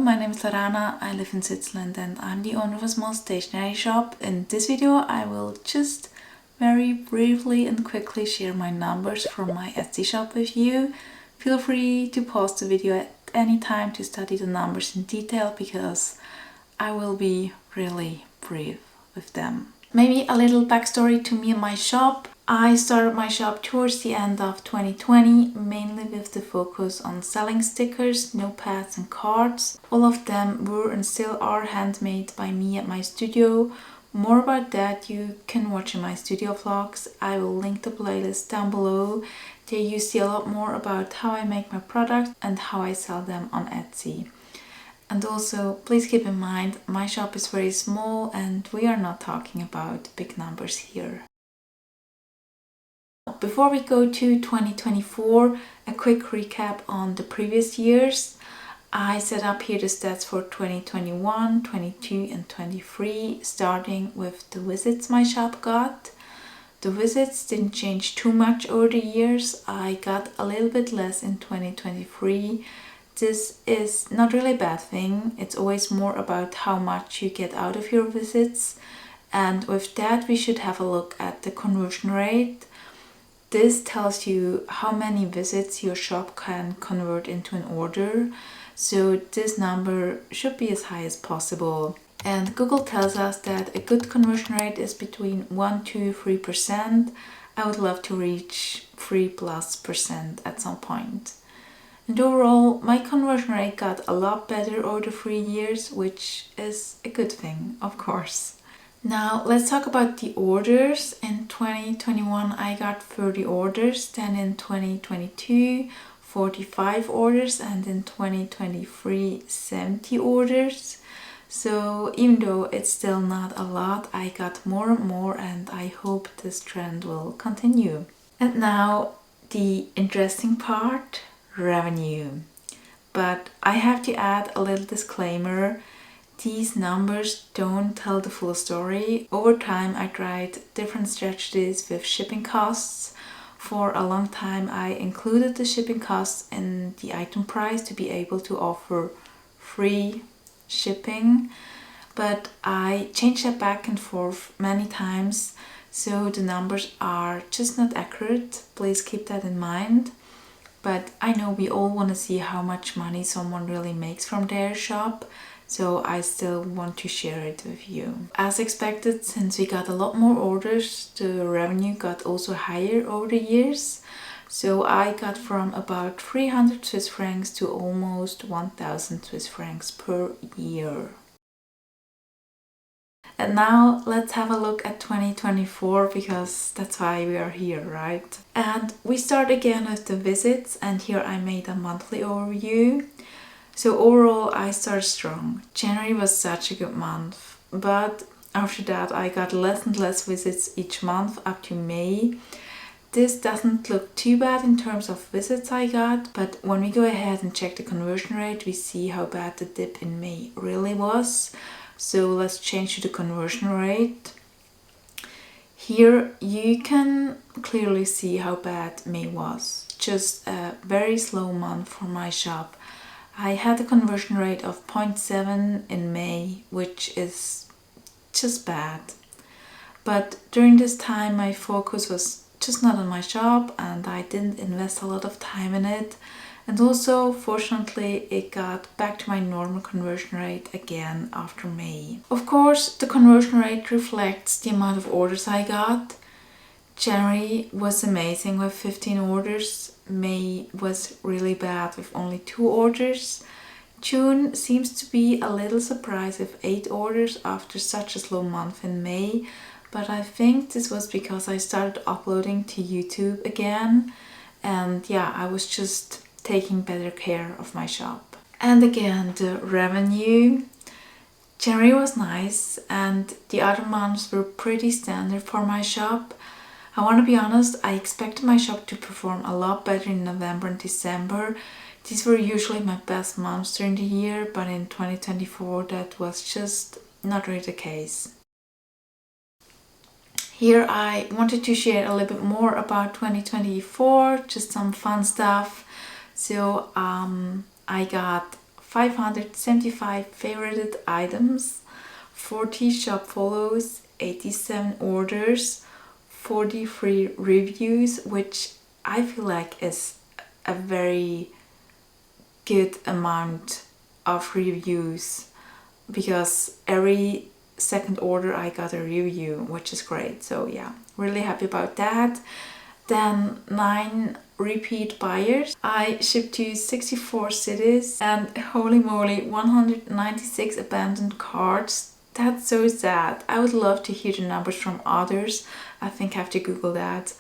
my name is Lorana, I live in Switzerland and I'm the owner of a small stationery shop. In this video I will just very briefly and quickly share my numbers from my Etsy shop with you. Feel free to pause the video at any time to study the numbers in detail because I will be really brief with them. Maybe a little backstory to me and my shop. I started my shop towards the end of 2020, mainly with the focus on selling stickers, notepads and cards. All of them were and still are handmade by me at my studio. More about that you can watch in my studio vlogs. I will link the playlist down below. There you see a lot more about how I make my products and how I sell them on Etsy. And also, please keep in mind, my shop is very small and we are not talking about big numbers here. Before we go to 2024, a quick recap on the previous years. I set up here the stats for 2021, 22 and 23, starting with the visits my shop got. The visits didn't change too much over the years. I got a little bit less in 2023. This is not really a bad thing. It's always more about how much you get out of your visits. And with that, we should have a look at the conversion rate. This tells you how many visits your shop can convert into an order. So this number should be as high as possible. And Google tells us that a good conversion rate is between 1 to 3%. I would love to reach 3+% at some point. And overall, my conversion rate got a lot better over the 3 years, which is a good thing, of course. Now let's talk about the orders. In 2021 I got 30 orders, then in 2022 45 orders, and in 2023 70 orders. So even though it's still not a lot, I got more and more and I hope this trend will continue. And now the interesting part, revenue. But I have to add a little disclaimer. These numbers don't tell the full story. Over time I tried different strategies with shipping costs. For a long time I included the shipping costs in the item price to be able to offer free shipping. But I changed that back and forth many times, so the numbers are just not accurate. Please keep that in mind. But I know we all want to see how much money someone really makes from their shop. So I still want to share it with you. As expected, since we got a lot more orders, the revenue got also higher over the years. So I got from about 300 Swiss francs to almost 1000 Swiss francs per year. And now let's have a look at 2024 because that's why we are here, right? And we start again with the visits, and here I made a monthly overview. So overall I started strong. January was such a good month, but after that I got less and less visits each month up to May. This doesn't look too bad in terms of visits I got, but when we go ahead and check the conversion rate, we see how bad the dip in May really was. So let's change to the conversion rate. Here you can clearly see how bad May was. Just a very slow month for my shop. I had a conversion rate of 0.7 in May, which is just bad. But during this time my focus was just not on my shop and I didn't invest a lot of time in it. And also, fortunately, it got back to my normal conversion rate again after May. Of course, the conversion rate reflects the amount of orders I got. January was amazing with 15 orders. May was really bad with only 2 orders. June seems to be a little surprised with 8 orders after such a slow month in May. But I think this was because I started uploading to YouTube again. And yeah, I was just taking better care of my shop. And again, the revenue. January was nice and the other months were pretty standard for my shop. I want to be honest, I expected my shop to perform a lot better in November and December. These were usually my best months during the year, but in 2024 that was just not really the case. Here I wanted to share a little bit more about 2024, just some fun stuff. So I got 575 favorited items, 40 shop follows, 87 orders, 40 free reviews, which I feel like is a very good amount of reviews, because every second order I got a review, which is great. So yeah, really happy about that. Then 9 repeat buyers. I shipped to 64 cities, and holy moly, 196 abandoned carts. That's so sad. I would love to hear the numbers from others. I think I have to Google that,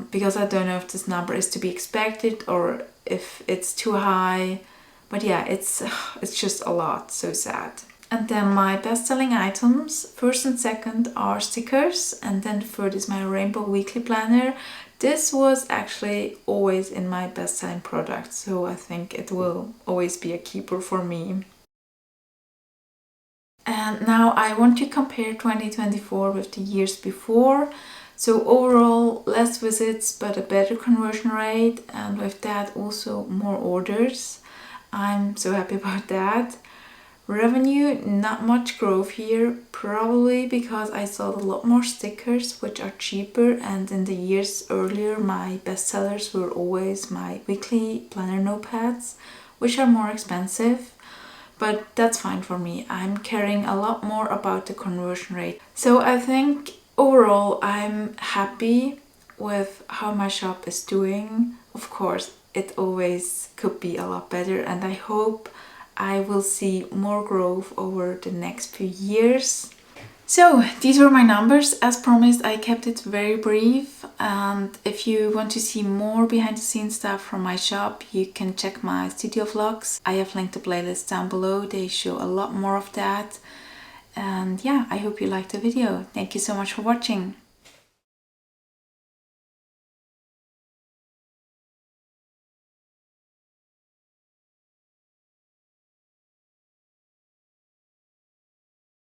because I don't know if this number is to be expected or if it's too high. But yeah, it's just a lot. So sad. And then my best-selling items, first and second, are stickers, and then the third is my Rainbow Weekly Planner. This was actually always in my best-selling product, so I think it will always be a keeper for me. And now I want to compare 2024 with the years before. So overall, less visits but a better conversion rate, and with that also more orders. I'm so happy about that. Revenue, not much growth here, probably because I sold a lot more stickers, which are cheaper, and in the years earlier my best sellers were always my weekly planner notepads, which are more expensive. But that's fine for me. I'm caring a lot more about the conversion rate. So I think overall I'm happy with how my shop is doing. Of course, it always could be a lot better, and I hope I will see more growth over the next few years. So these were my numbers. As promised, I kept it very brief, and if you want to see more behind the scenes stuff from my shop, you can check my studio vlogs. I have linked the playlist down below. They show a lot more of that. And yeah, I hope you liked the video. Thank you so much for watching.